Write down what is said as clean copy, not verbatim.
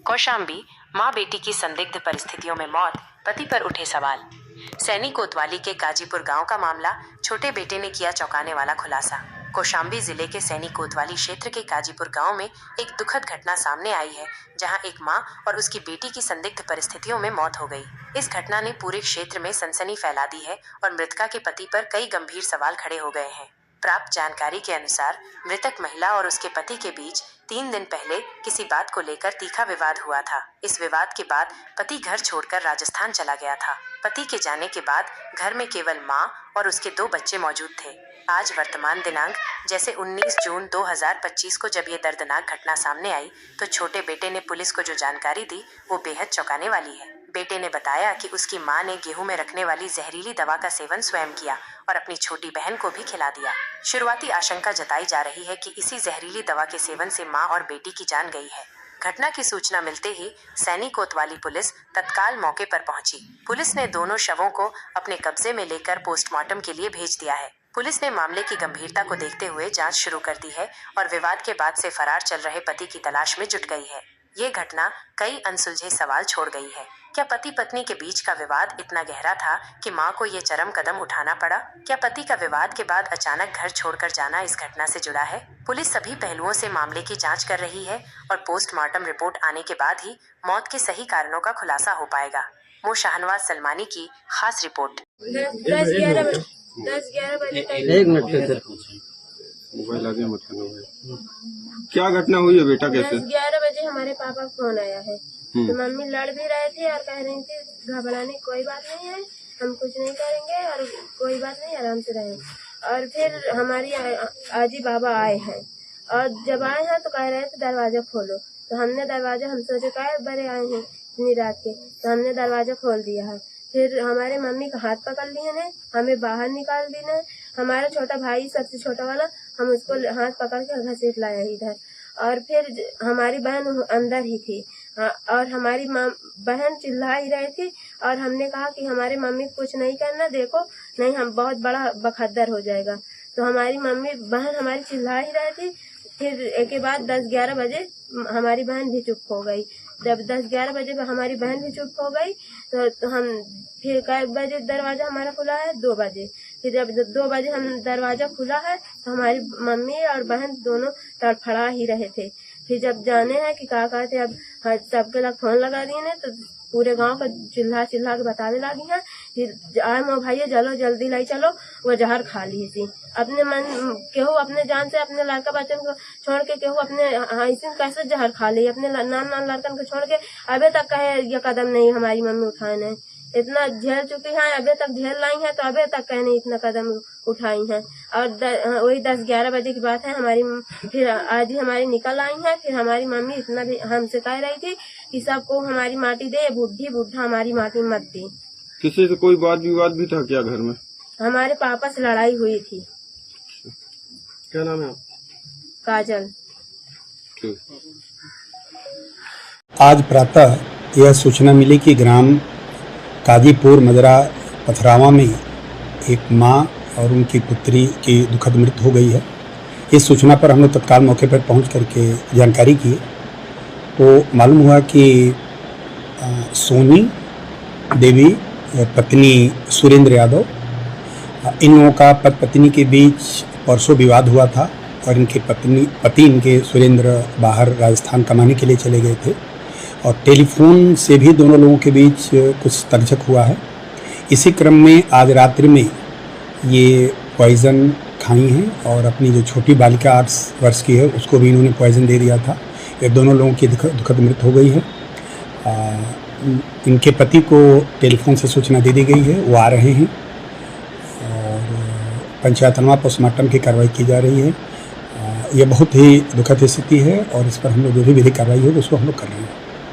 कौशाम्बी, मां बेटी की संदिग्ध परिस्थितियों में मौत, पति पर उठे सवाल। सैनी कोतवाली के काजीपुर गांव का मामला, छोटे बेटे ने किया चौंकाने वाला खुलासा। कौशाम्बी जिले के सैनी कोतवाली क्षेत्र के काजीपुर गांव में एक दुखद घटना सामने आई है, जहां एक मां और उसकी बेटी की संदिग्ध परिस्थितियों में मौत हो गई। इस घटना ने पूरे क्षेत्र में सनसनी फैला दी है और मृतका के पति पर कई गंभीर सवाल खड़े हो गए हैं। प्राप्त जानकारी के अनुसार मृतक महिला और उसके पति के बीच 3 दिन पहले किसी बात को लेकर तीखा विवाद हुआ था। इस विवाद के बाद पति घर छोड़कर राजस्थान चला गया था। पति के जाने के बाद घर में केवल मां और उसके 2 बच्चे मौजूद थे। आज वर्तमान दिनांक जैसे 19 जून 2025 को जब ये दर्दनाक घटना सामने आई, तो छोटे बेटे ने पुलिस को जो जानकारी दी वो बेहद चौंकाने वाली है। बेटे ने बताया कि उसकी मां ने गेहूं में रखने वाली जहरीली दवा का सेवन स्वयं किया और अपनी छोटी बहन को भी खिला दिया। शुरुआती आशंका जताई जा रही है कि इसी जहरीली दवा के सेवन से मां और बेटी की जान गई है। घटना की सूचना मिलते ही सैनी कोतवाली पुलिस तत्काल मौके पर पहुंची। पुलिस ने दोनों शवों को अपने कब्जे में लेकर पोस्टमार्टम के लिए भेज दिया है। पुलिस ने मामले की गंभीरता को देखते हुए जांच शुरू कर दी है और विवाद के बाद से फरार चल रहे पति की तलाश में जुट गई है। ये घटना कई अनसुलझे सवाल छोड़ गई है। क्या पति पत्नी के बीच का विवाद इतना गहरा था कि मां को ये चरम कदम उठाना पड़ा? क्या पति का विवाद के बाद अचानक घर छोड़कर जाना इस घटना से जुड़ा है? पुलिस सभी पहलुओं से मामले की जांच कर रही है और पोस्टमार्टम रिपोर्ट आने के बाद ही मौत के सही कारणों का खुलासा हो पाएगा। शाहनवाज सलमानी की खास रिपोर्ट। 10-11 बजे एक मिनट मोबाइल आगे मत करना। क्या घटना हुई है बेटा? कैसे? 10-11 बजे हमारे पापा का फोन आया है, तो मम्मी लड़ भी रहे थे और कह रही थी घबराने की कोई बात नहीं है, हम कुछ नहीं करेंगे और कोई बात नहीं, आराम से रहें। और फिर हमारी आजी बाबा आए हैं और जब आए हैं तो कह रहे थे दरवाजा खोलो, तो हमने दरवाजा, हम सोचे कहे बड़े आए हैं इतनी रात के, तो हमने दरवाजा खोल दिया है। फिर हमारे मम्मी का हाथ पकड़ लिए ने, हमें बाहर निकाल दी ने। हमारा छोटा भाई सबसे छोटा वाला, हम उसको हाथ पकड़ के घसीट लाया इधर। और फिर हमारी बहन अंदर ही थी और हमारी बहन चिल्ला ही रही थी और हमने कहा कि हमारे मम्मी कुछ नहीं करना, देखो नहीं हम बहुत बड़ा बखद्दर हो जाएगा। तो हमारी मम्मी बहन हमारी चिल्ला ही रही थी। फिर एक बाद 10-11 बजे हमारी बहन भी चुप हो गई। जब 10-11 बजे हमारी बहन भी चुप हो गई तो हम फिर कई बजे दरवाजा हमारा खुला है? 2 बजे। फिर जब 2 बजे हम दरवाजा खुला है तो हमारी मम्मी और बहन दोनों तड़फड़ा ही रहे थे। फिर जब जाने हैं कि क्या कहते, अब सबके लग फोन लगा दिए ने, तो पूरे गांव का चिल्ला के बताने लगी हैं। फिर आए मो भैया चलो जल्दी लाई चलो, वो जहर खा ली थी। अपने मन केहू अपने जान से अपने लड़का बच्चन को छोड़ के केहू अपने ऐसे कैसे जहर खा ली, अपने नान लड़कन को छोड़ के अबे तक कहे ये कदम नहीं हमारी मम्मी उठाए नहीं। इतना झेल चुकी हैं, अबे तक झेल लाई हैं, तो अबे तक कहे नहीं इतना कदम उठाई हैं। और वही 10-11 बजे की बात है, हमारी फिर आज ही हमारी निकल आई हैं। फिर हमारी मम्मी इतना भी हमसे कह रही थी कि सबको हमारी माटी दे, बुढ़ा हमारी माटी मत दे। किसी से कोई वाद विवाद भी था क्या घर में? हमारे पापा से लड़ाई हुई थी। क्या नाम है? काजल। आज प्रातः यह सूचना मिली कि ग्राम काजीपुर मदरा पथरावा में एक मां और उनकी पुत्री की दुखद मृत्यु हो गई है। इस सूचना पर हम लोग तत्काल मौके पर पहुंच करके जानकारी की तो मालूम हुआ कि सोनी देवी पत्नी सुरेंद्र यादव, इन लोगों का पत्नी के बीच परसों विवाद हुआ था और इनके पति इनके सुरेंद्र बाहर राजस्थान कमाने के लिए चले गए थे और टेलीफोन से भी दोनों लोगों के बीच कुछ तकझक हुआ है। इसी क्रम में आज रात्रि में ये पॉइज़न खाई हैं और अपनी जो छोटी बालिका 8 वर्ष की है उसको भी इन्होंने पॉइज़न दे दिया था। ये दोनों लोगों की दुखद मृत्यु हो गई है। इनके पति को टेलीफोन से सूचना दे दी गई है, वो आ रहे हैं और पंचायतनामा पोस्टमार्टम की कार्रवाई की जा रही है। ये बहुत ही दुखद स्थिति है और इस पर हम लोग जो भी विधिक कार्रवाई होगी उसको हम लोग कर रहे हैं।